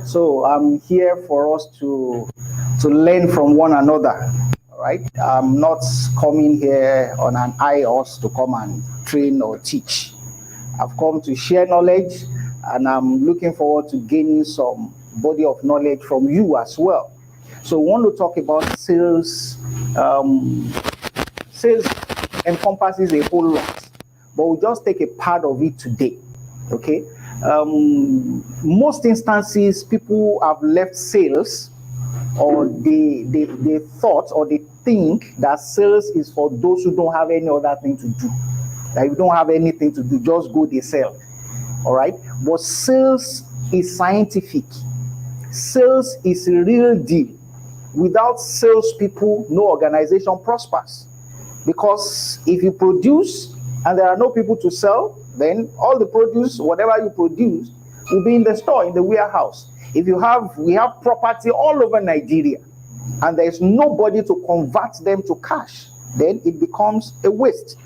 So I'm here for us to learn from one another. All right. I'm not coming here on an horse to come and train or teach. I've come to share knowledge, and I'm looking forward to gaining some body of knowledge from you as well. So we want to talk about sales. Sales encompasses a whole lot, but we'll just take a part of it today. Okay. Most instances, people have left sales, or they thought or they think that sales is for those who don't have any other thing to do. That you don't have anything to do, just go they sell. All right. But sales is scientific. Sales is a real deal. Without salespeople, no organization prospers. Because if you produce and there are no people to sell, then all the produce, whatever you produce, will be in the store, in the warehouse. If we have property all over Nigeria, and there is nobody to convert them to cash, then it becomes a waste.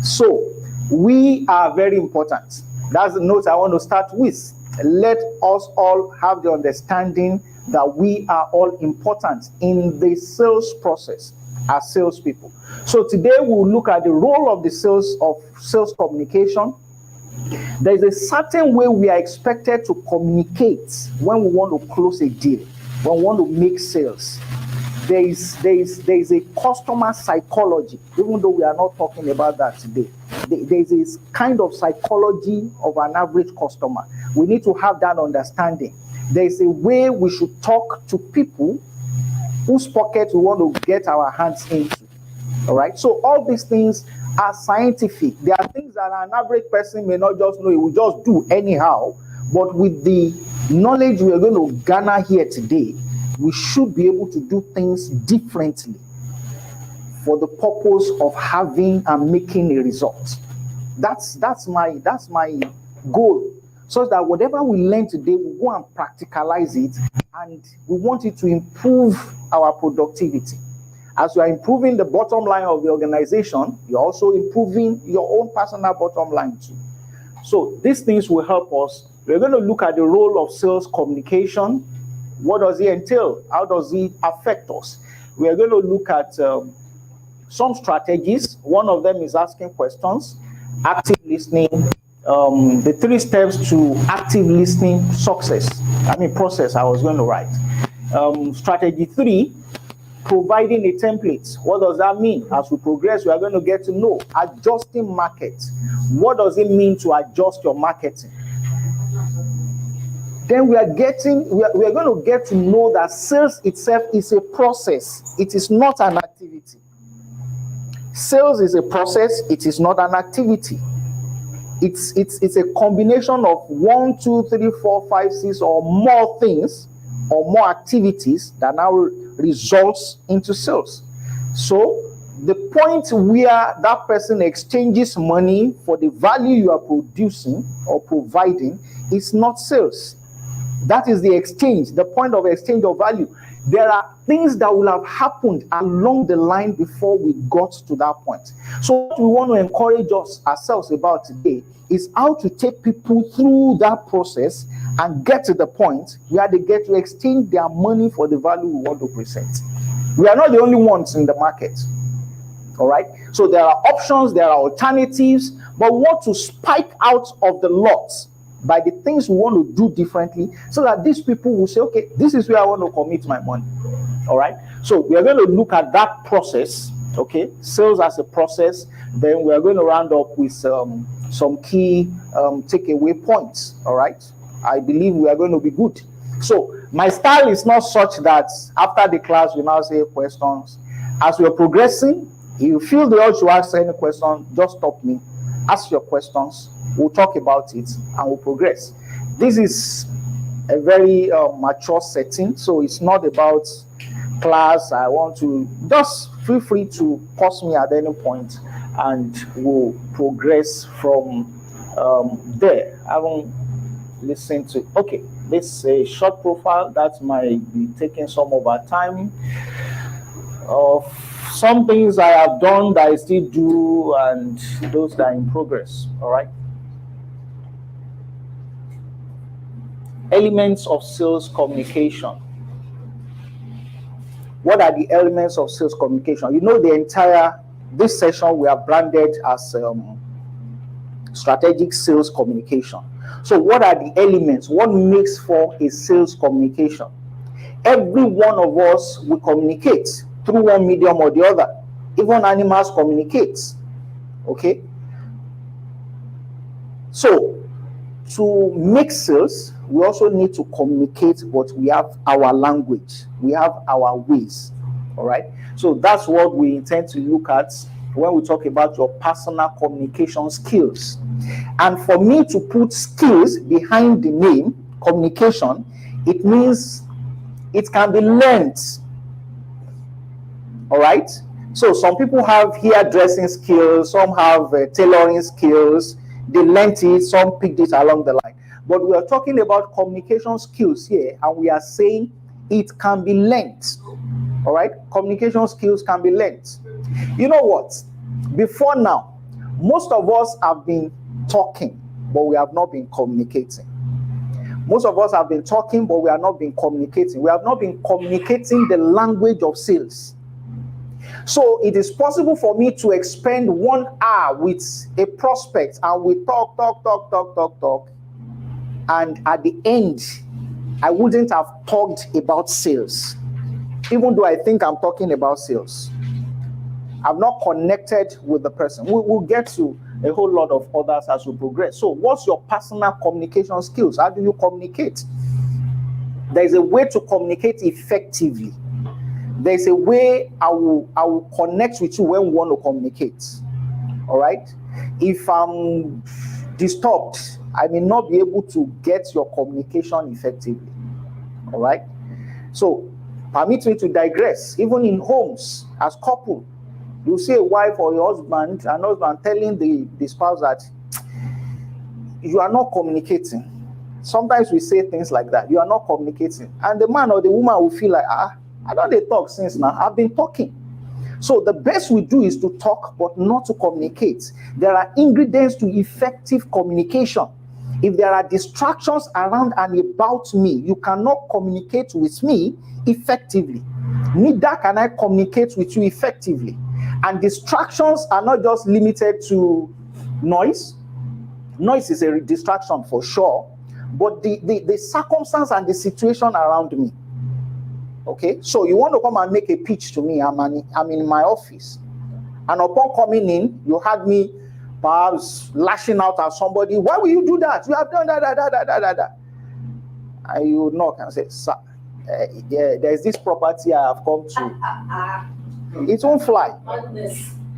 So we are very important. That's the note I want to start with. Let us all have the understanding that we are all important in the sales process as salespeople. So today we'll look at the role of the sales communication. There is a certain way we are expected to communicate when we want to close a deal, when we want to make sales. There is a customer psychology, even though we are not talking about that today. There is this kind of psychology of an average customer. We need to have that understanding. There is a way we should talk to people whose pocket we want to get our hands into. All right. So all these things are scientific. There are things that an average person may not just know. He will just do anyhow. But with the knowledge we are going to garner here today, we should be able to do things differently for the purpose of having and making a result. That's my goal. So that whatever we learn today, we go and practicalize it, and we want it to improve our productivity. As you are improving the bottom line of the organization, you're also improving your own personal bottom line too. So these things will help us. We're going to look at the role of sales communication. What does it entail? How does it affect us? We are going to look at some strategies. One of them is asking questions, active listening, the 3 steps to active listening process I was going to write. Strategy 3, providing a template. What does that mean? As we progress, we are going to get to know adjusting market. What does it mean to adjust your marketing? Then we are going to get to know that sales itself is a process. It is not an activity. Sales is a process. It is not an activity. It's a combination of 1, 2, 3, 4, 5, 6 or more things or more activities that now results into sales. So the point where that person exchanges money for the value you are producing or providing is not sales. That is the exchange, the point of exchange of value. There are things that will have happened along the line before we got to that point. So what we want to encourage ourselves about today is how to take people through that process and get to the point where they get to exchange their money for the value we want to present. We are not the only ones in the market. All right. So there are options, there are alternatives, but we want to spike out of the lot by the things we want to do differently, so that these people will say, okay, this is where I want to commit my money. All right. So we are going to look at that process. Okay. Sales as a process. Then we are going to round up with some key takeaway points. All right. I believe we are going to be good. So my style is not such that after the class we now say questions. As we are progressing, if you feel the urge to ask any question, just stop me. Ask your questions. We'll talk about it and we'll progress. This is a very mature setting, so it's not about class. I want to just feel free to pause me at any point and we'll progress from there. I won't listen to. Okay, this is a short profile that might be taking some of our time. Of some things I have done that I still do, and those that are in progress. All right. elements of sales communication. What are the elements of sales communication? You know, this session we have branded as strategic sales communication. So what are the elements? What makes for a sales communication? Every one of us will communicate through one medium or the other. Even animals communicate. Okay? So to make sales, we also need to communicate, but we have our language, we have our ways. All right? So that's what we intend to look at when we talk about your personal communication skills. And for me to put skills behind the name communication, it means it can be learned. All right? So some people have hairdressing skills, some have tailoring skills. They learned it, some picked it along the line. But we are talking about communication skills here, and we are saying it can be learned. All right? Communication skills can be learned. You know what? Before now, most of us have been talking, but we have not been communicating. Most of us have been talking, but we have not been communicating. We have not been communicating the language of sales. So it is possible for me to expend 1 hour with a prospect, and we talk. And at the end, I wouldn't have talked about sales, even though I think I'm talking about sales. I've not connected with the person. We'll get to a whole lot of others as we progress. So what's your personal communication skills? How do you communicate? There's a way to communicate effectively. There's a way I will connect with you when we want to communicate. All right? If I'm disturbed, I may not be able to get your communication effectively. All right? So permit me to digress. Even in homes, as couple, you see a wife or your husband, an husband telling the spouse that you are not communicating. Sometimes we say things like that. You are not communicating. And the man or the woman will feel like, I don't they talk since now. I've been talking. So the best we do is to talk, but not to communicate. There are ingredients to effective communication. If there are distractions around and about me, you cannot communicate with me effectively. Neither can I communicate with you effectively. And distractions are not just limited to noise. Noise is a distraction for sure, but the circumstance and the situation around me. Okay, so you want to come and make a pitch to me. I'm in my office, and upon coming in, you had me perhaps lashing out at somebody. Why will you do that? You have done that. And you knock and say, sir, there's this property I have come to. It won't fly.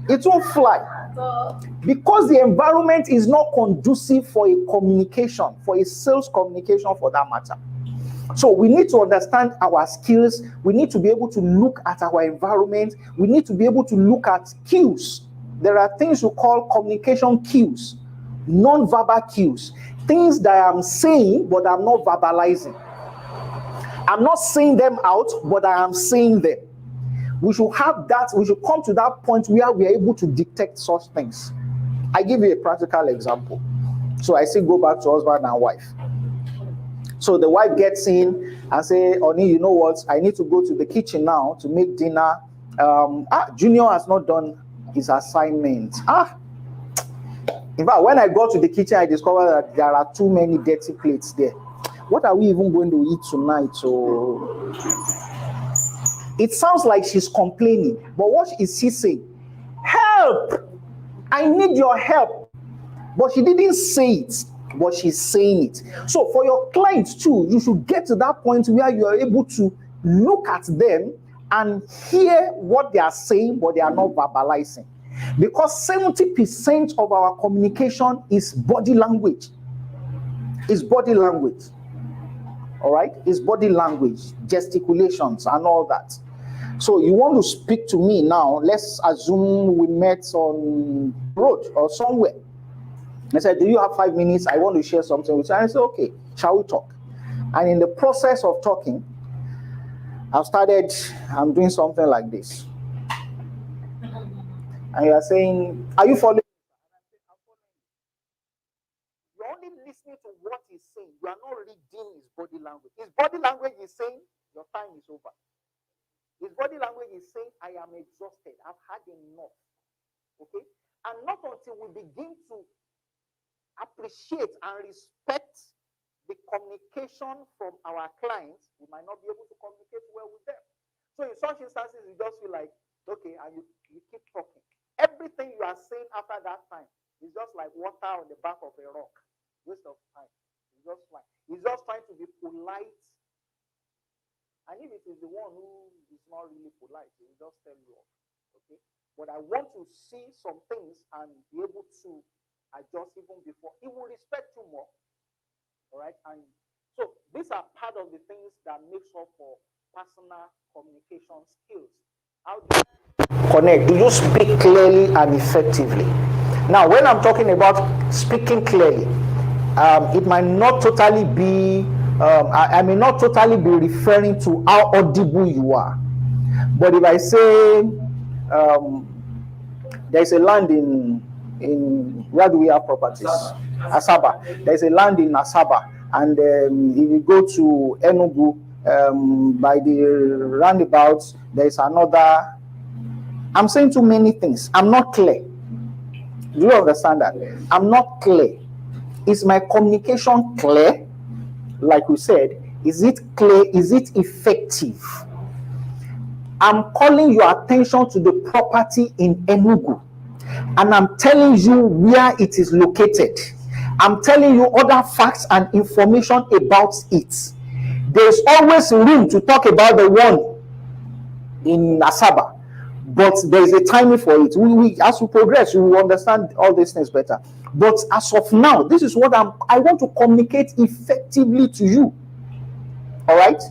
It won't fly. Because the environment is not conducive for a communication, for a sales communication for that matter. So we need to understand our skills. We need to be able to look at our environment. We need to be able to look at cues. There are things we call communication cues, non-verbal cues, things that I'm saying, but I'm not verbalizing. I'm not saying them out, but I am saying them. We should have that. We should come to that point where we are able to detect such things. I give you a practical example. So I say go back to husband and wife. So the wife gets in and say, Oni, you know what? I need to go to the kitchen now to make dinner. Junior has not done his assignment. In fact, when I got to the kitchen, I discovered that there are too many dirty plates there. What are we even going to eat tonight? So it sounds like she's complaining. But what is she saying? Help! I need your help. But she didn't say it, but she's saying it. So for your clients too, you should get to that point where you are able to look at them and hear what they are saying, but they are not verbalizing. Because 70% of our communication is body language. It's body language. All right? It's body language, gesticulations, and all that. So you want to speak to me now. Let's assume we met on the road or somewhere. I said, do you have 5 minutes? I want to share something with you. And I said, okay, shall we talk? And in the process of talking, I'm doing something like this. And you are saying, are you following? You're only listening to what he's saying. You are not reading his body language. His body language is saying, your time is over. His body language is saying, I am exhausted. I've had enough. Okay? And not until we begin to appreciate and respect the communication from our clients, we might not be able to communicate well with them. So in such instances, you just feel like, okay, and you keep talking. Everything you are saying after that time is just like water on the back of a rock. Waste of time. It's just fine. He's just trying to be polite. And if it is the one who is not really polite, he will just tell you off. Okay? But I want to see some things and be able to adjust even before. He will respect you more. All right? And so these are part of the things that makes up for personal communication skills. How do you connect? Do you speak clearly and effectively? Now, when I'm talking about speaking clearly, it might not totally be I may not totally be referring to how audible you are. But if I say there's a land in where do we have properties? Asaba. There's a land in Asaba, and if you go to Enugu, by the roundabouts, there's another. I'm saying too many things. I'm not clear. Do you understand that? I'm not clear. Is my communication clear? Like we said, is it clear? Is it effective? I'm calling your attention to the property in Enugu, and I'm telling you where it is located. I'm telling you other facts and information about it. There's always room to talk about the one in Asaba, but there's a timing for it. As we progress, we will understand all these things better. But as of now, this is what I want to communicate effectively to you. All right?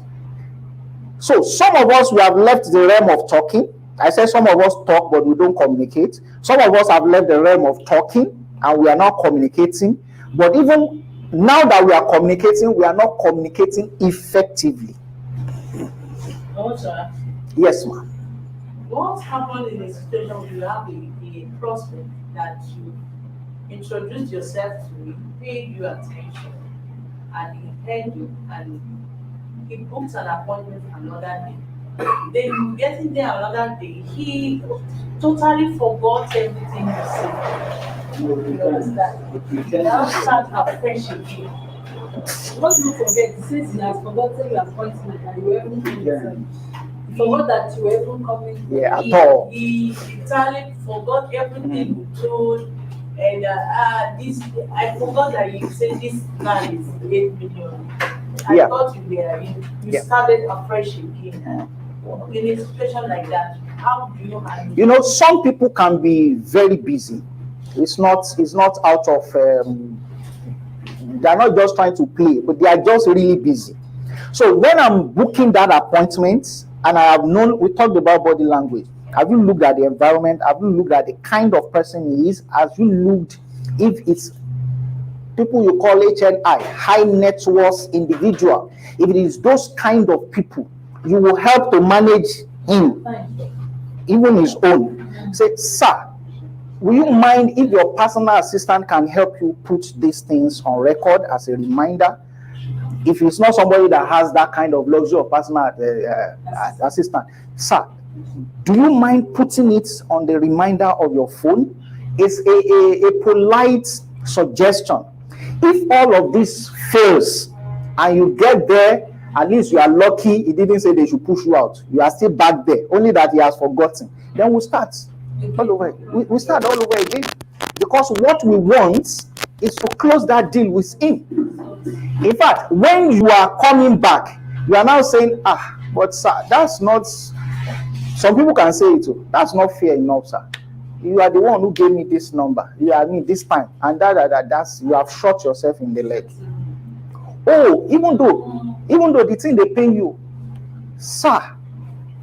So some of us, we have left the realm of talking. I said some of us talk, but we don't communicate. Some of us have left the realm of talking, and we are not communicating. But even now that we are communicating, we are not communicating effectively. Also, yes, ma'am. What happened in a situation where you have a prospect that you introduced yourself to, he paid you attention, and he heard you, and he booked an appointment another day. Then getting there another day, he totally forgot everything you said. You understand? Now start afresh again. What you forget, since he has forgotten your appointment and you haven't coming, he forgot that you were even coming. Yeah, at all. He entirely forgot everything you told. And I forgot that you said this man is 8 million. I thought you started afresh again. In a situation like that, how do you handle? You know, some people can be very busy. It's not out of they're not just trying to play, but they are just really busy. So when I'm booking that appointment, and I have known, we talked about body language. Have you looked at the environment? Have you looked at the kind of person he is? Have you looked if it's people you call HNI, high net worth individual? If it is those kind of people, you will help to manage him, even his own. Say, sir, will you mind if your personal assistant can help you put these things on record as a reminder? If it's not somebody that has that kind of luxury of personal assistant, sir, do you mind putting it on the reminder of your phone? It's a polite suggestion. If all of this fails and you get there, at least you are lucky he didn't say they should push you out. You are still back there, only that he has forgotten. Then we'll start all over. We start all over again. Because what we want is to close that deal with him. In fact, when you are coming back, you are now saying, but sir, that's not... Some people can say it too. That's not fair enough, sir. You are the one who gave me this number. You are me this time. And that's you have shot yourself in the leg. Oh, even though the thing they pay you, sir,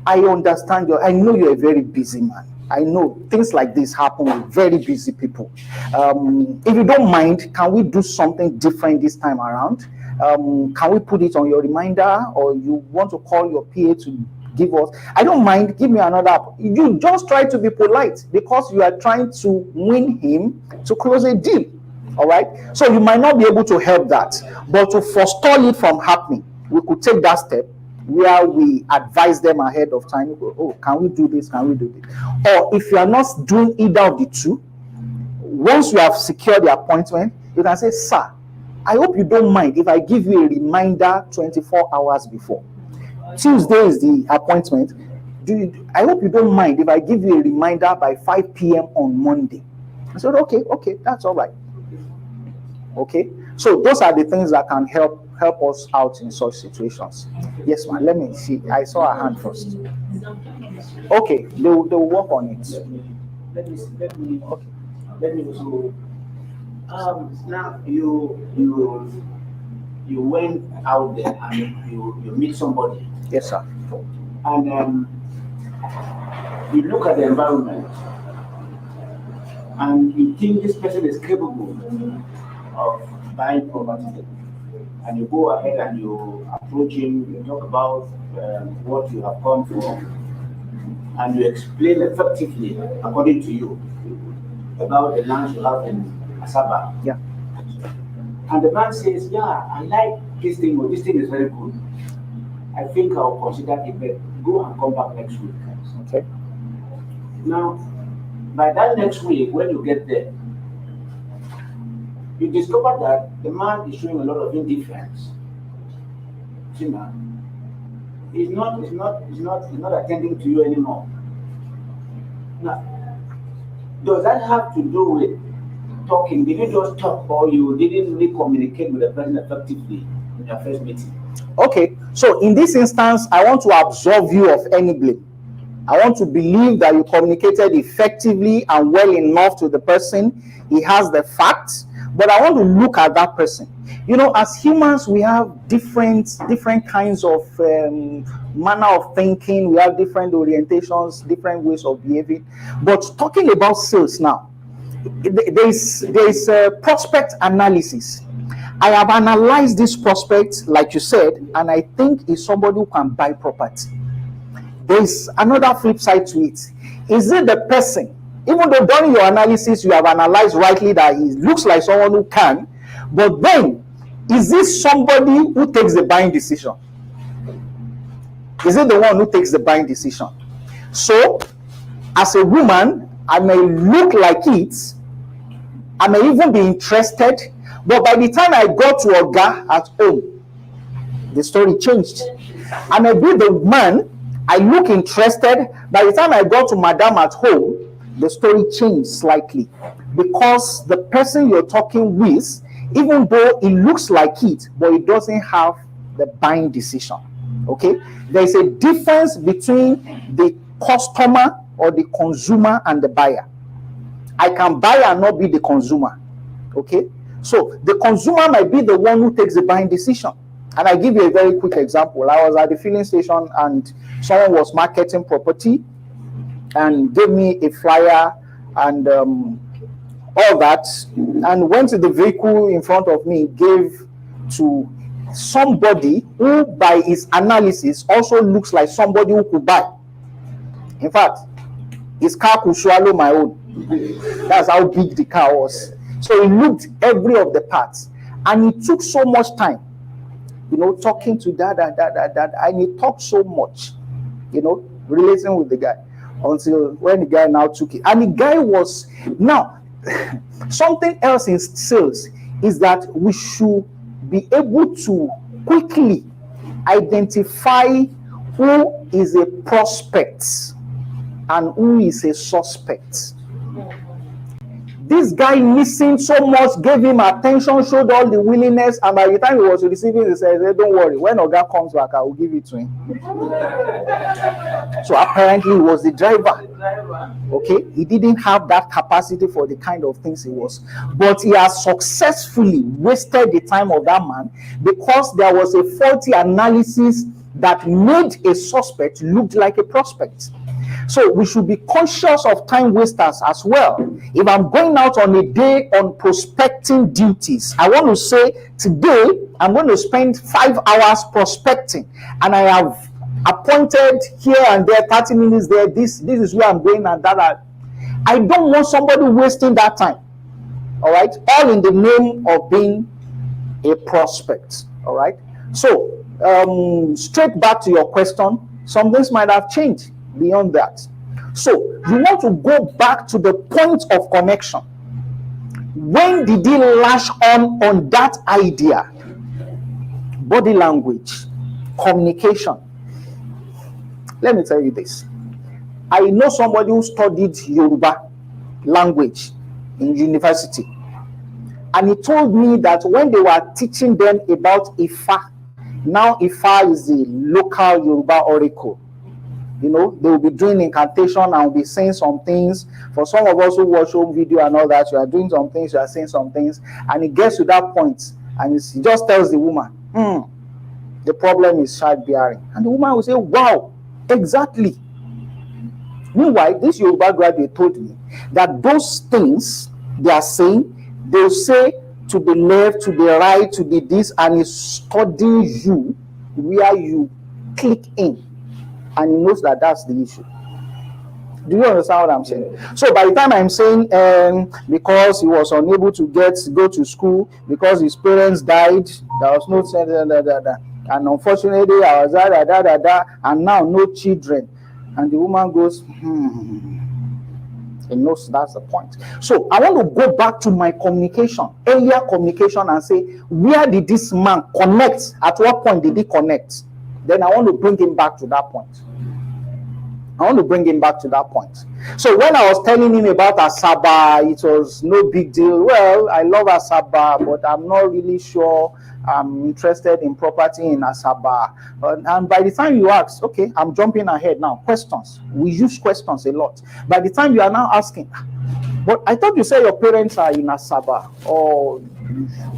I understand I know you're a very busy man. I know things like this happen with very busy people. If you don't mind, can we do something different this time around? Can we put it on your reminder, or you want to call your PA to give us? I don't mind, give me another app. You just try to be polite because you are trying to win him to close a deal. All right. So you might not be able to help that, but to forestall it from happening, we could take that step where we advise them ahead of time. Oh, can we do this? Can we do this? Or if you are not doing either of the two, once you have secured the appointment, you can say, sir, I hope you don't mind if I give you a reminder 24 hours before. Tuesday is the appointment. I hope you don't mind if I give you a reminder by 5 p.m. on Monday. I said, okay, that's all right. Okay, so those are the things that can help us out in such situations. Yes, ma'am. Let me see. I saw a hand first. Okay, they'll work on it. Let me also. Now you went out there and you meet somebody. Yes, sir. And you look at the environment and you think this person is capable of buying property, and you go ahead and you approach him, you talk about what you have gone through, and you explain effectively, according to you, about the land you have in Asaba. Yeah. And the man says, yeah, I like this thing, or this thing is very good. I think I'll consider it, but go and come back next week. Okay. Now, by that next week, when you get there, you discover that the man is showing a lot of indifference. See, man, he's not attending to you anymore. Now, does that have to do with talking? Did you just talk, or you didn't really communicate with the person effectively in your first meeting? Okay, so in this instance, I want to absolve you of any blame. I want to believe that you communicated effectively and well enough to the person. He has the facts, but I want to look at that person. You know, as humans, we have different kinds of manner of thinking. We have different orientations, different ways of behaving. But talking about sales now, there is a prospect analysis. I have analyzed this prospect, like you said, and I think it's somebody who can buy property. There's another flip side to it. Is it the person, even though during your analysis you have analyzed rightly that he looks like someone who can, but then is this somebody who takes the buying decision? Is it the one who takes the buying decision? So, as a woman, I may look like it, I may even be interested, but by the time I got to Oga at home, the story changed. I may be the man, I look interested, by the time I got to Madam at home, the story changed slightly. Because the person you're talking with, even though it looks like it, but it doesn't have the buying decision. Okay? There is a difference between the customer or the consumer and the buyer. I can buy and not be the consumer. Okay? So the consumer might be the one who takes the buying decision. And I give you a very quick example. I was at the filling station and someone was marketing property and gave me a flyer and all that, and went to the vehicle in front of me, gave to somebody who by his analysis also looks like somebody who could buy. In fact, his car could swallow my own. That's how big the car was. So he looked every of the parts, and it took so much time, you know, talking to that, and he talked so much, you know, relating with the guy, until when the guy now took it. And the guy was, now, something else in sales is that we should be able to quickly identify who is a prospect and who is a suspect. This guy listened so much, gave him attention, showed all the willingness, and by the time he was receiving, he said, don't worry, when Oga comes back, I will give it to him. So apparently he was the driver. Okay, he didn't have that capacity for the kind of things he was. But he has successfully wasted the time of that man because there was a faulty analysis that made a suspect look like a prospect. So we should be conscious of time wasters as well. If I'm going out on a day on prospecting duties, I want to say today I'm going to spend 5 hours prospecting, and I have appointed here and there 30 minutes there. This is where I'm going and that. I don't want somebody wasting that time. All right, all in the name of being a prospect. All right. So straight back to your question, some things might have changed beyond that. So you want to go back to the point of connection. When did he lash on that idea? Body language, communication. Let me tell you this. I know somebody who studied Yoruba language in university, and he told me that when they were teaching them about Ifa, now Ifa is the local Yoruba oracle. You know, they will be doing incantation and will be saying some things. For some of us who watch home video and all that, you are doing some things, you are saying some things, and it gets to that point, and he just tells the woman, the problem is childbearing. And the woman will say, wow, exactly. Meanwhile, this Yoruba graduate told me that those things they are saying, they'll say to the left, to the right, to the this, and he's studying you where you click in. And he knows that that's the issue. Do you understand what I'm saying? So by the time I'm saying because he was unable to go to school because his parents died, there was no and unfortunately I was and now no children, and the woman goes, He knows that's the point. So I want to go back to my communication, earlier communication, and say, where did this man connect? At what point did he connect? Then I want to bring him back to that point. So when I was telling him about Asaba, it was no big deal. Well, I love Asaba, but I'm not really sure I'm interested in property in Asaba. And by the time you ask, okay, I'm jumping ahead now. Questions. We use questions a lot. By the time you are now asking, but I thought you said your parents are in Asaba, or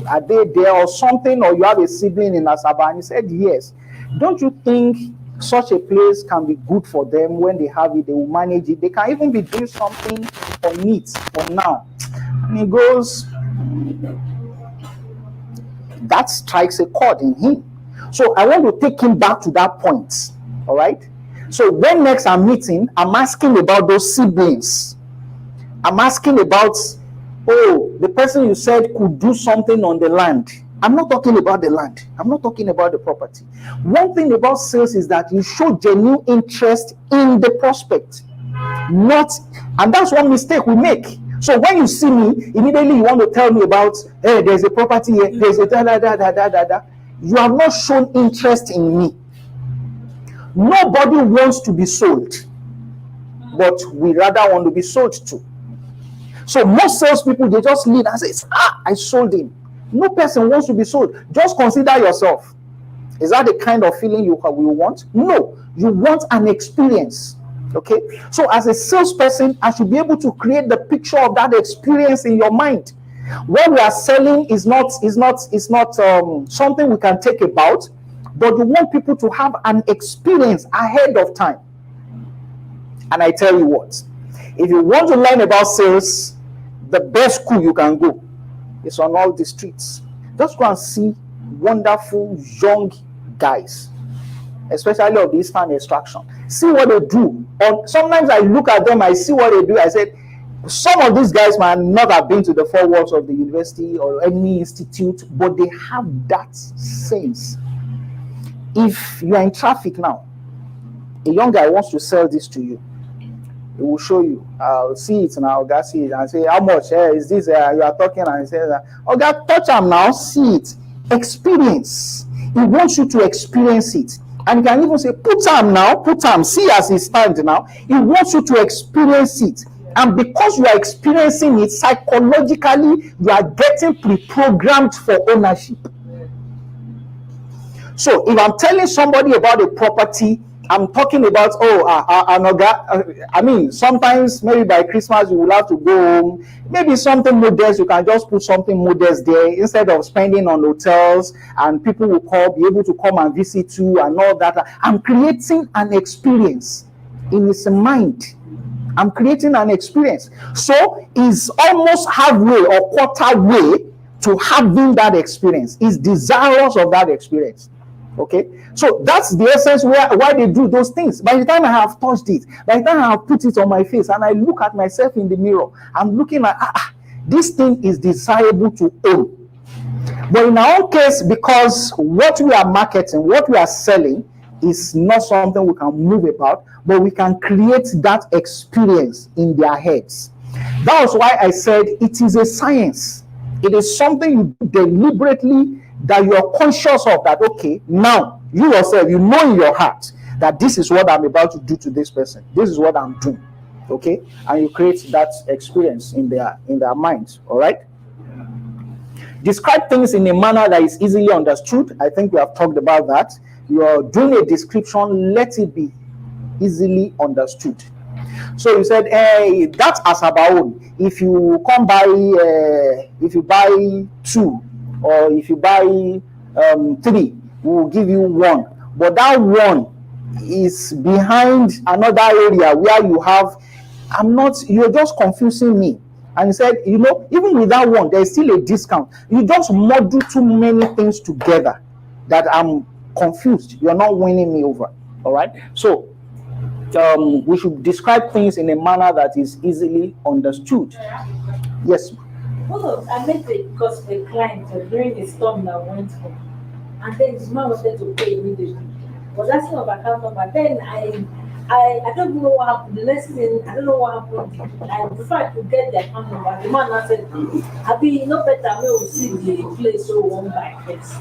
are they there or something, or you have a sibling in Asaba? And he said, yes. Don't you think such a place can be good for them? When they have it, they will manage it. They can even be doing something on it for now. And he goes, that strikes a chord in him. So I want to take him back to that point. All right. So when next I'm meeting, I'm asking about those siblings. I'm asking about, the person you said could do something on the land. I'm not talking about the land. I'm not talking about the property. One thing about sales is that you show genuine interest in the prospect. And that's one mistake we make. So when you see me, immediately you want to tell me about, hey, there's a property here, there's a da. You have not shown interest in me. Nobody wants to be sold, but we rather want to be sold to. So most salespeople, they just lead and say, I sold him. No person wants to be sold. Just consider yourself. Is that the kind of feeling you want? No, you want an experience. Okay, so as a salesperson, I should be able to create the picture of that experience in your mind. What we are selling is not something we can take about, but you want people to have an experience ahead of time. And I tell you what, if you want to learn about sales, the best school you can go is on all the streets. Just go and see wonderful young guys, especially of the Eastern extraction. See what they do. Sometimes I look at them, I see what they do. I said, some of these guys might not have been to the four walls of the university or any institute, but they have that sense. If you are in traffic now, a young guy wants to sell this to you, he will show you. I'll see it now. I'll see it and say, how much is this? You are talking, and he says, touch him now, see it. Experience. He wants you to experience it. And you can even say, put him, see as he stands now. He wants you to experience it. And because you are experiencing it, psychologically, you are getting pre-programmed for ownership. So if I'm telling somebody about a property, I'm talking about, sometimes maybe by Christmas you will have to go home. Maybe something modest, you can just put something modest there instead of spending on hotels, and people will be able to come and visit you and all that. I'm creating an experience in his mind. I'm creating an experience. So he's almost halfway or quarter way to having that experience. He's desirous of that experience. Okay, so that's the essence why they do those things. By the time I have touched it, by the time I have put it on my face and I look at myself in the mirror, I'm looking at, this thing is desirable to own. But in our own case, because what we are marketing, what we are selling is not something we can move about, but we can create that experience in their heads. That was why I said it is a science. It is something you do deliberately, that you are conscious of, that okay, now you yourself, you know in your heart that this is what I'm about to do to this person. This is what I'm doing. Okay? And you create that experience in their minds. All right? Describe things in a manner that is easily understood. I think we have talked about that. You are doing a description, let it be easily understood. So you said, hey, that's Asabaon. If you come by, if you buy 2, or if you buy 3, we will give you 1. But that 1 is behind another area where you have, you're just confusing me. And he said, you know, even with that 1, there's still a discount. You just model too many things together that I'm confused. You're not winning me over. All right? So, we should describe things in a manner that is easily understood. Yes. Well, I met a client during a storm that went home, and then his mom wanted to pay immediately. Was asking of account number. Then I don't know what happened. The next thing, I don't know what happened. And before I could get the account number, the man now said, "I be no better. We will see the place so one by first."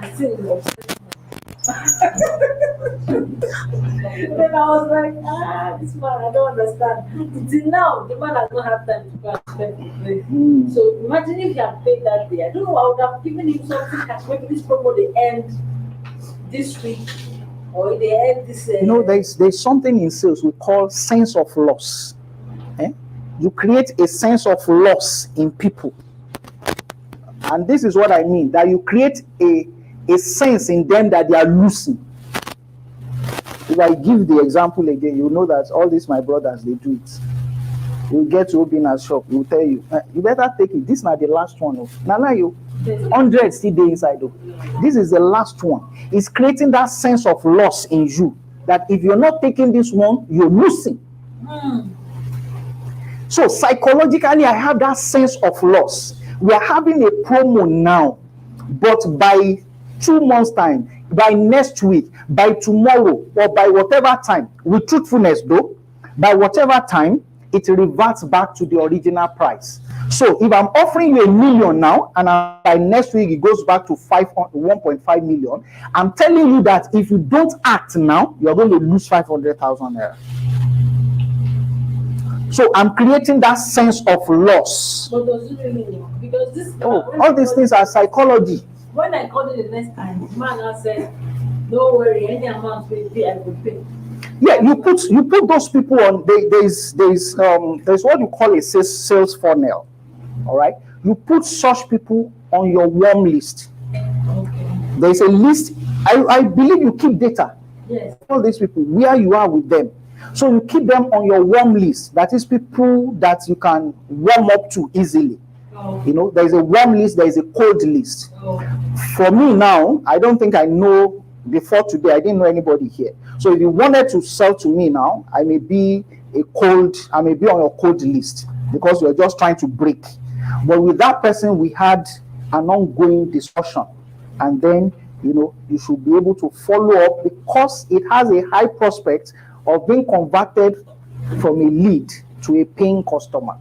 The thing was. Then I was like, this man, I don't understand. Till now, the man has not had time to go and spend the place. So imagine if he had paid that day. I don't know, I would have given him something cash. Maybe this promo they end this week, or they end this. You know, there's something in sales we call sense of loss. You create a sense of loss in people. And this is what I mean, that you create a sense in them that they are losing. If I give the example again, you know that all these my brothers, they do it. You get to Obina's shop, he will tell you, you better take it. This is not the last one. Nana, you 100 still there inside. This is the last one. It's creating that sense of loss in you, that if you're not taking this one, you're losing. So psychologically, I have that sense of loss. We are having a promo now, but by 2 months' time, by next week, by tomorrow, or by whatever time, with truthfulness though, by whatever time, it reverts back to the original price. So if I'm offering you 1 million now, and by next week it goes back to 1.5 million, I'm telling you that if you don't act now, you're going to lose 500,000 naira. So I'm creating that sense of loss. But does it really work? Because this. All these things are psychology. When I called it the next time, the man now said, "Don't worry, any amount we pay, I will pay." Yeah, you put those people on. There's what you call a sales funnel. All right, you put such people on your warm list. Okay. There's a list. I believe you keep data. Yes. All these people, where you are with them. So you keep them on your warm list. That is people that you can warm up to easily. Oh. You know, there is a warm list, there is a cold list. Oh. For me now, I don't think I know, before today, I didn't know anybody here. So if you wanted to sell to me now, I may be on your cold list because you're just trying to break. But with that person, we had an ongoing discussion. And then, you know, you should be able to follow up because it has a high prospect of being converted from a lead to a paying customer.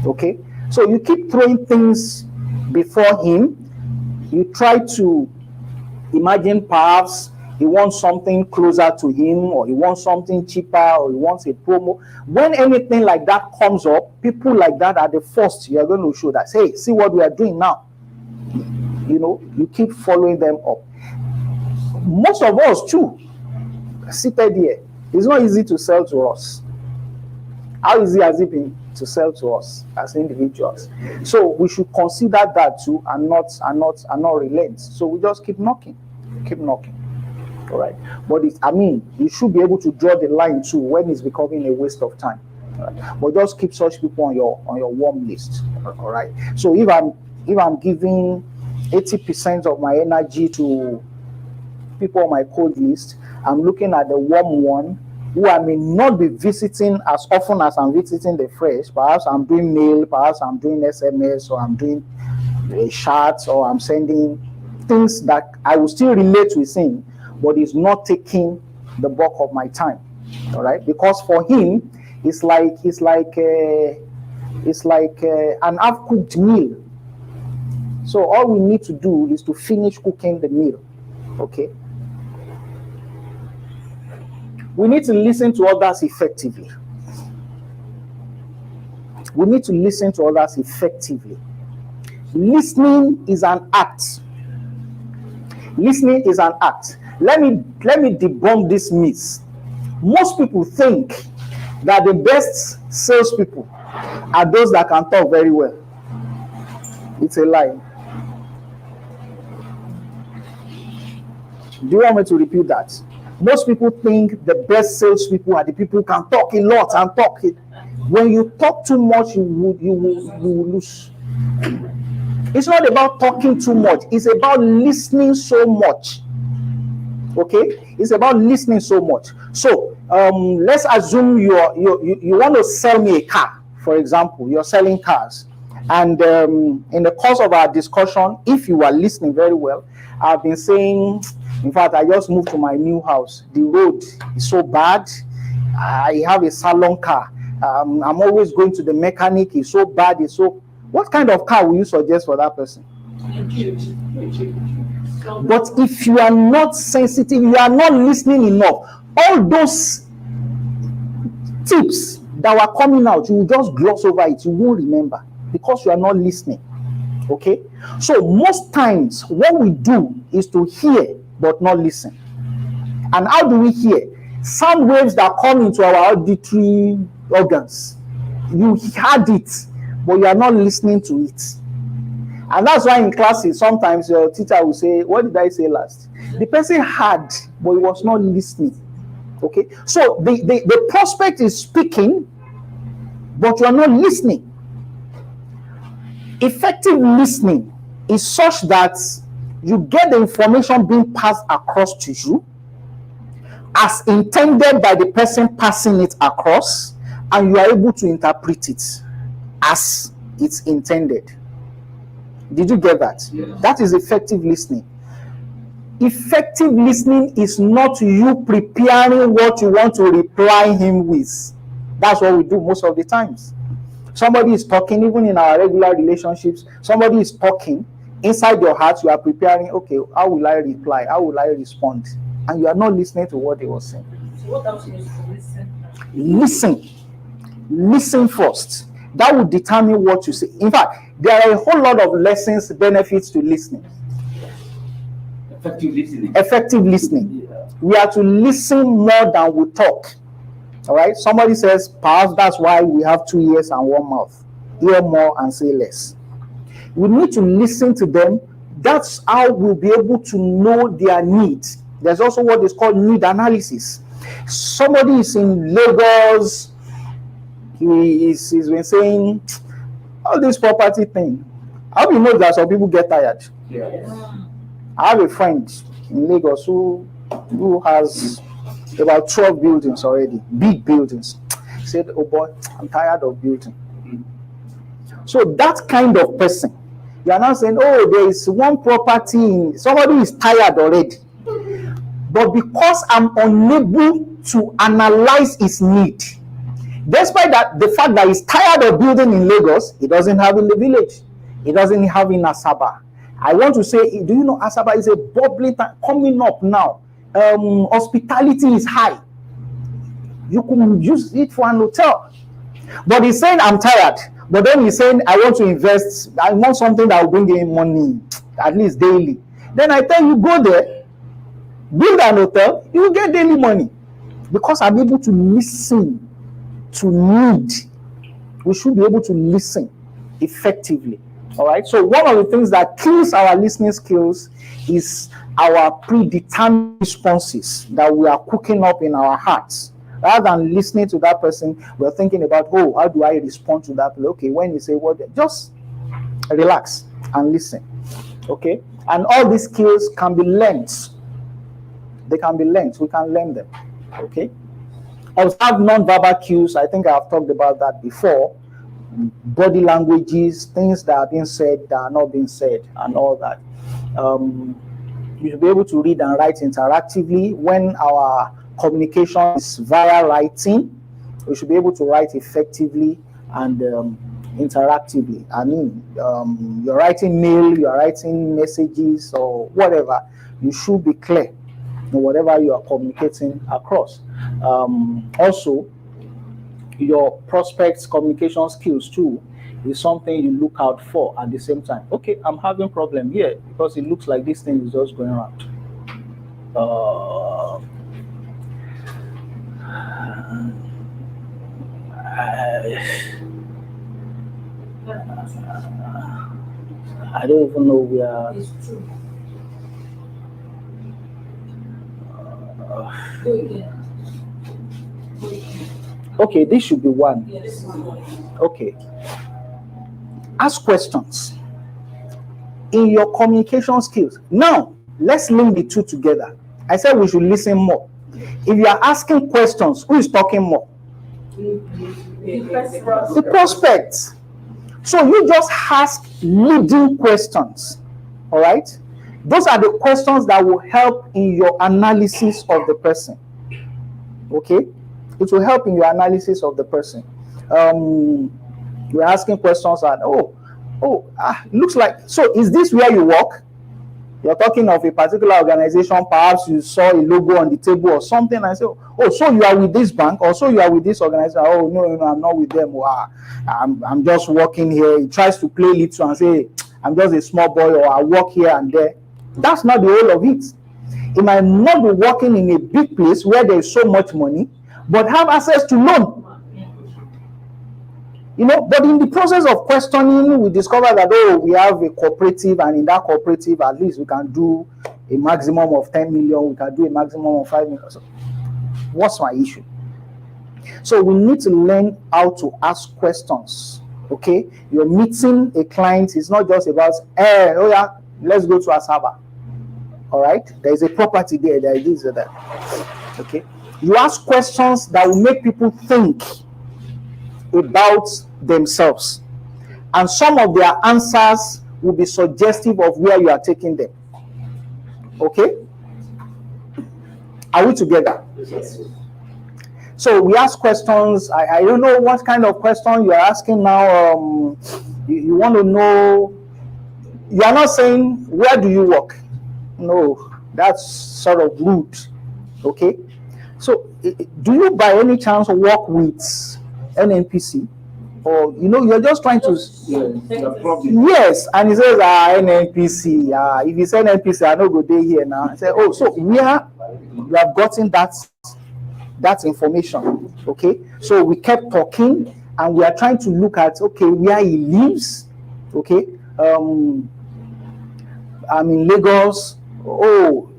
Okay? So you keep throwing things before him. You try to imagine perhaps he wants something closer to him, or he wants something cheaper, or he wants a promo. When anything like that comes up, people like that are the first you are going to show that, hey, see what we are doing now. You know, you keep following them up. Most of us too, seated here, it's not easy to sell to us. How easy has it been to sell to us as individuals? So we should consider that too, and not relent. So we just keep knocking. All right. But you should be able to draw the line too when it's becoming a waste of time. All right? But just keep such people on your warm list. All right. So if I'm giving 80% of my energy to people on my cold list, I'm looking at the warm one who I may not be visiting as often as I'm visiting the fresh. Perhaps I'm doing mail, perhaps I'm doing SMS, or I'm doing chats, or I'm sending things that I will still relate with him, but it's not taking the bulk of my time. All right, because for him, it's like an half-cooked meal. So all we need to do is to finish cooking the meal. Okay. We need to listen to others effectively. We need to listen to others effectively. Listening is an act. Listening is an act. Let me debunk this myth. Most people think that the best salespeople are those that can talk very well. It's a lie. Do you want me to repeat that? Most people think the best salespeople are the people who can talk a lot and talk it. When you talk too much, you will lose. It's not about talking too much. It's about listening so much. Okay? It's about listening so much. So let's assume you want to sell me a car. For example, you're selling cars. And in the course of our discussion, if you are listening very well, I've been saying, in fact, I just moved to my new house. The road is so bad. I have a salon car. I'm always going to the mechanic. It's so bad. What kind of car will you suggest for that person? But if you are not sensitive, you are not listening enough, all those tips that were coming out, you will just gloss over it. You won't remember because you are not listening. Okay? So most times what we do is to hear but not listen. And how do we hear? Sound waves that come into our auditory organs. You heard it, but you are not listening to it. And that's why in classes, sometimes your teacher will say, what did I say last? The person heard, but he was not listening. Okay? So the prospect is speaking, but you are not listening. Effective listening is such that you get the information being passed across to you as intended by the person passing it across, and you are able to interpret it as it's intended. Did you get that? Yes. That is effective listening. Effective listening is not you preparing what you want to reply him with. That's what we do most of the times. Somebody is talking, even in our regular relationships, somebody is talking. Inside your heart, you are preparing, okay, how will I reply? How will I respond? And you are not listening to what they were saying. So what else is to listen? Listen. Listen first. That will determine what you say. In fact, there are a whole lot of lessons, benefits to listening. Effective listening. Effective listening. Yeah. We are to listen more than we talk. All right? Somebody says, perhaps that's why we have 2 ears and 1 mouth. Hear more and say less. We need to listen to them. That's how we'll be able to know their needs. There's also what is called need analysis. Somebody is in Lagos. He's been saying, all this property thing. How do you know that some people get tired? Yes. I have a friend in Lagos who has about 12 buildings already, big buildings. He said, oh boy, I'm tired of building. So that kind of person, you are now saying, oh, there is one property, somebody is tired already. But because I'm unable to analyze his need, despite that, the fact that he's tired of building in Lagos, he doesn't have in the village. He doesn't have in Asaba. I want to say, do you know Asaba is a bubbling time coming up now? Hospitality is high. You could use it for an hotel. But he's saying, I'm tired. But then he's saying, I want to invest. I want something that will bring in money, at least daily. Then I tell you, go there, build an hotel, you will get daily money. Because I'm able to listen to need. We should be able to listen effectively. All right. So one of the things that kills our listening skills is our predetermined responses that we are cooking up in our hearts. Rather than listening to that person, we're thinking about, oh, how do I respond to that? Okay, when you say what, just relax and listen. Okay. And all these skills can be learned. They can be learned. We can learn them. Okay. Observe non-verbal cues. I think I've talked about that before. Body languages, things that are being said that are not being said, and all that. You should be able to read and write interactively. When our communication is via writing, we should be able to write effectively and interactively. I mean, you're writing mail, you're writing messages or whatever, you should be clear in whatever you are communicating across. Also, your prospects' communication skills too is something you look out for at the same time. Okay, I'm having problem here because it looks like this thing is just going around. I don't even know where. It's true. Go again. Okay, this should be one. Yeah, this is one. Okay. Ask questions in your communication skills. Now, let's link the two together. I said we should listen more. If you are asking questions, who is talking more? The prospect. So you just ask leading questions. All right? Those are the questions that will help in your analysis of the person. Okay? It will help in your analysis of the person. You're asking questions and looks like, so is this where you work? You're talking of a particular organization, perhaps you saw a logo on the table or something and say, oh, so you are with this bank, or so you are with this organization. Oh, no, I'm not with them. I'm just working here. He tries to play little and say, I'm just a small boy, or I work here and there. That's not the whole of it. He might not be working in a big place where there is so much money, but have access to loan. But in the process of questioning, we discover that, we have a cooperative, and in that cooperative, at least we can do a maximum of 10 million, we can do a maximum of 5 million. So what's my issue? So we need to learn how to ask questions, okay? You're meeting a client, it's not just about, let's go to Asaba, all right? There's a property there is this or that, okay? You ask questions that will make people think about themselves, and some of their answers will be suggestive of where you are taking them. Okay? Are we together? Yes. So we ask questions. I don't know what kind of question you are asking now. You want to know, you are not saying, where do you work? No, that's sort of rude. Okay? So do you by any chance work with NNPC? Or you're just trying to yes, and he says NNPC. If you say NNPC, I know go day here now. I say, so where you have gotten that information. Okay, so we kept talking and we are trying to look at where he lives. Okay, I'm in Lagos.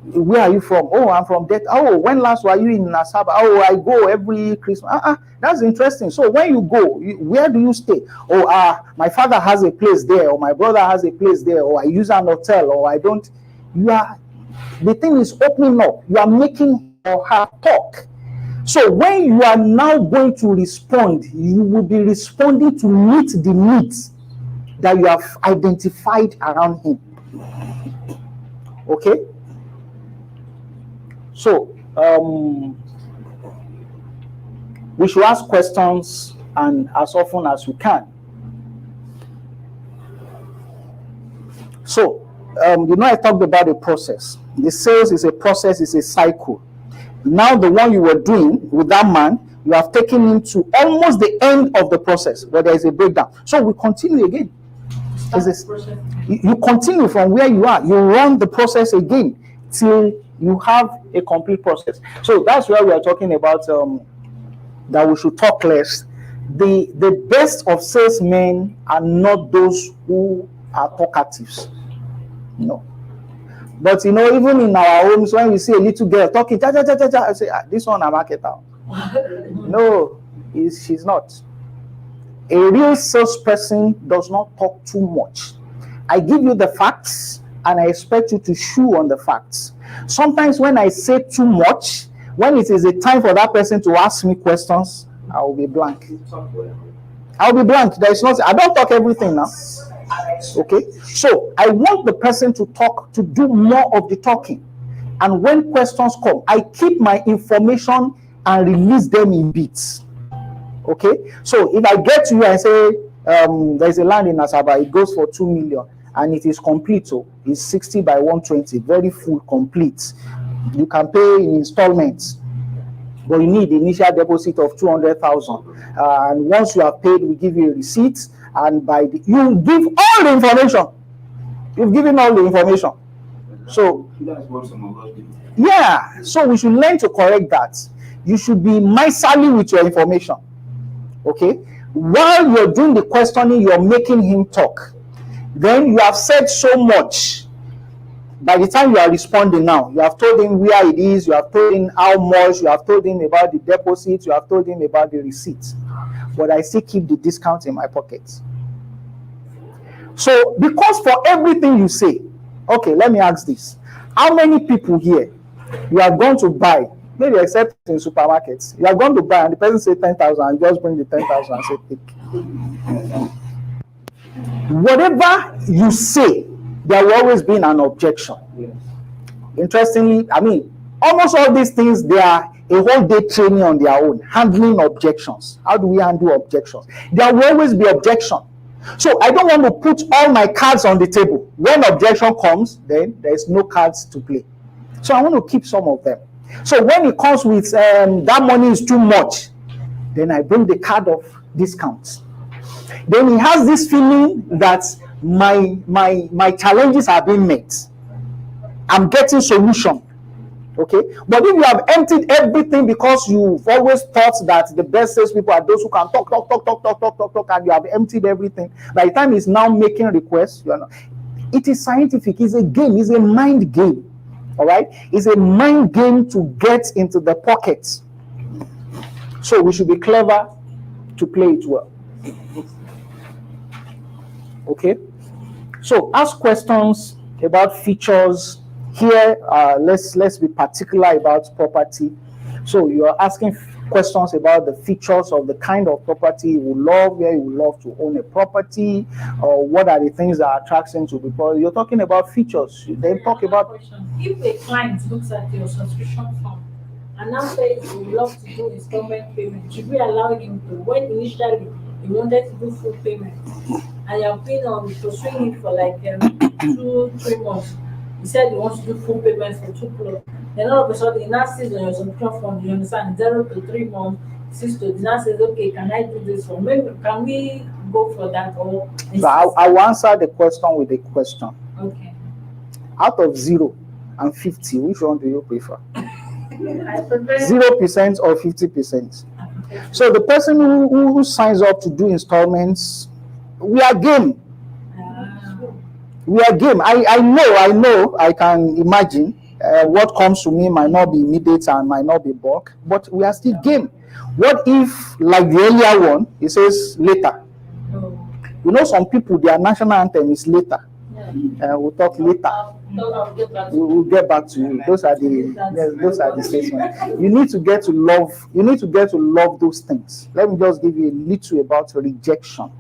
Where are you from? I'm from that. When last were you in Asaba? I go every Christmas. That's interesting. So when you go, where do you stay? My father has a place there, or my brother has a place there, or I use an hotel, or I don't. The thing is opening up. You are making her talk. So when you are now going to respond, you will be responding to meet the needs that you have identified around him. Okay? So, we should ask questions, and as often as we can. So, I talked about the process. The sales is a process, it's a cycle. Now, the one you were doing with that man, you have taken him to almost the end of the process where there is a breakdown. So, we continue again. You continue from where you are. You run the process again till you have a complete process. So that's where we are talking about that we should talk less. The best of salesmen are not those who are talkatives. But even in our homes, when we see a little girl talking, I say, this one a marketer. No, she's not. A real salesperson does not talk too much. I give you the facts and I expect you to chew on the facts. Sometimes when I say too much, When it is a time for that person to ask me questions, I will be blank. I'll be blank. There is nothing. I don't talk everything now. Okay? So I want the person to talk, to do more of the talking. And when questions come, I keep my information and release them in bits. Okay? So if I get to you and say, there's a land in Asaba, it goes for 2 million, and it is complete. So it's 60 by 120, very full, complete. You can pay in installments, but you need the initial deposit of 200,000. And once you have paid, we give you a receipt, and you give all the information. You've given all the information. So That's what some of us do. yeah, so we should learn to correct that. You should be miserly with your information. Okay? While you're doing the questioning, you're making him talk. Then you have said so much. By the time you are responding now, you have told him where it is, you have told him how much, you have told him about the deposit, you have told him about the receipt. But I still keep the discount in my pocket. So, because for everything you say, okay, let me ask this. How many people here you are going to buy, maybe except in supermarkets, you are going to buy and the person say 10,000 and just bring the 10,000 and say take. Whatever you say, there will always be an objection. Yes. Interestingly, I mean, almost all these things, they are a whole day training on their own, handling objections. How do we handle objections? There will always be objection. So I don't want to put all my cards on the table. When objection comes, then there is no cards to play. So I want to keep some of them. So when it comes with that money is too much, then I bring the card of discounts. Then he has this feeling that my challenges are being met. I'm getting solution. Okay, but if you have emptied everything because you've always thought that the best salespeople are those who can talk, and you have emptied everything, by the time he's now making requests, you are not. It is scientific. It's a game. It's a mind game. All right, it's a mind game to get into the pockets. So we should be clever to play it well. Okay, so ask questions about features. Here, let's be particular about property. So you are asking questions about the features of the kind of property you would love, where you would love to own a property, or what are the things that attracts him to the property. You're talking about features. You then talk about. Question. If a client looks at your subscription form and now says he would love to do installment payment, should we allow him to? When initially he wanted to do full payment, and you have been pursuing it for like 2-3 months. He said he wants to do full payments for 2 plots. Then all of a sudden, he now sees on your subscription form, you understand, 0 to 3 months, 6 to, he now says, okay, can I do this for? Maybe can we go for that? Or So I will answer the question with a question. okay. Out of 0 and 50, which one do you prefer? I prefer 0% or 50%? So the person who signs up to do installments, we are game. We are game. I know, I can imagine what comes to me might not be immediate and might not be bulk, but we are still game. What if, like the earlier one, it says later? You know, some people, their national anthem is later. We'll talk later. We'll get back to you. Those are the statements. You need to get to love those things. Let me just give you a little about rejection.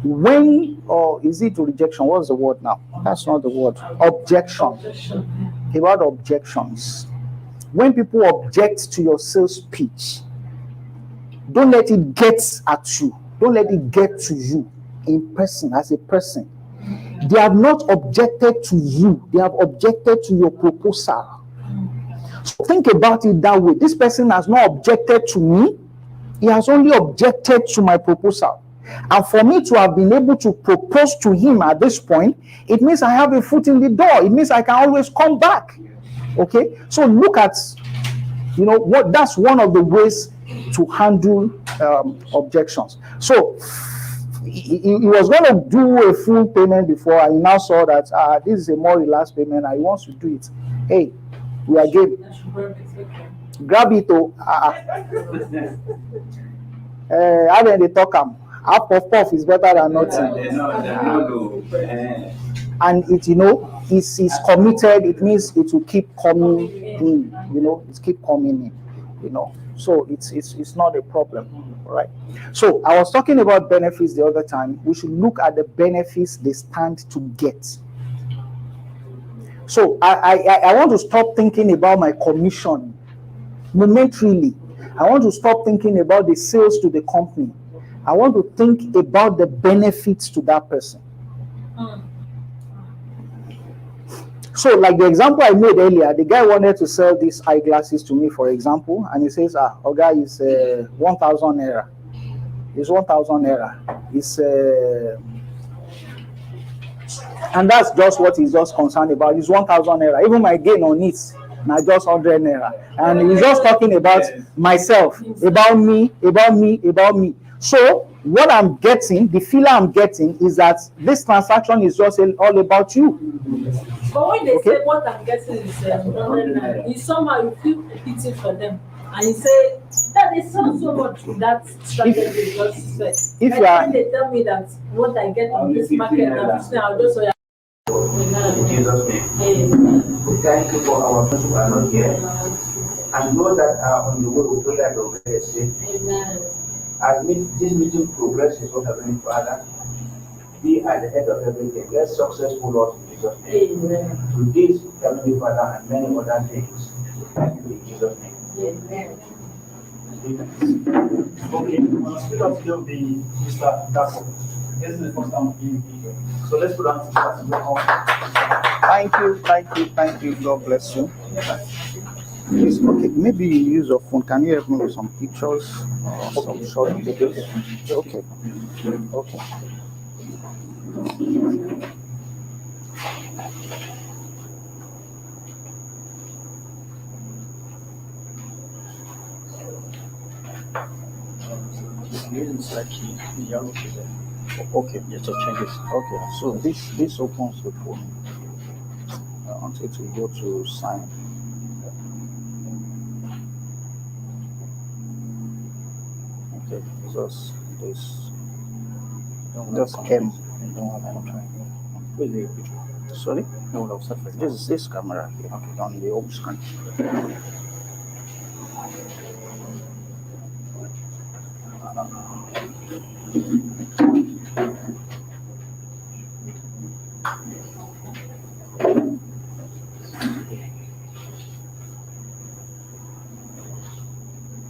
When, or is it rejection? What's the word now? That's not the word. Objection. About objections. When people object to your sales pitch, don't let it get at you. Don't let it get to you in person, as a person. They have not objected to you. They have objected to your proposal. So think about it that way. This person has not objected to me. He has only objected to my proposal. And for me to have been able to propose to him at this point, it means I have a foot in the door. It means I can always come back. Okay? So look at, what that's one of the ways to handle objections. So he was going to do a full payment before, and he now saw that this is a more relaxed payment and he wants to do it. Hey, we are game. Grab it. How do they talk? Half of puff is better than nothing. And it, is committed. It means it will keep coming in. It keep coming in. So it's not a problem, right? So I was talking about benefits the other time. We should look at the benefits they stand to get. So I want to stop thinking about my commission momentarily. I want to stop thinking about the sales to the company. I want to think about the benefits to that person. So, like the example I made earlier, the guy wanted to sell these eyeglasses to me, for example, and he says, Oga is 1,000 naira. It's 1,000 naira. It's and that's just what he's just concerned about. It's 1,000 naira. Even my gain on it, now just 100 naira. And he's just talking about myself, about me. So what I'm getting, the feeling I'm getting is that this transaction is just all about you. But when they say what I'm getting is 100 naira, you somehow you feel pity for them. And you say that they sound so much that strategy just said. If and you are, when they tell me that what I get in this market, I'll just say, In Jesus' name. We thank you for our friends who are not here. And those that are on the way, we pray that they will get saved. As this meeting progresses, O Heavenly Father, be at the head of everything. Let successful Lord in Jesus' name. To this, Heavenly Father, and many other things. Thank you in Jesus' name. Amen. Okay, on the speaker today will be Mr. Dapo. This is the first time of being here. So let's put on Thank you. God bless you. Please, okay, maybe you use your phone. Can you help me with some pictures or some short videos? Okay. Okay. Yes, so change it. Okay. So this opens the phone. I want it to go to sign. Okay. Just this. Just M. Sorry? No, separate. This is this camera here on the home screen.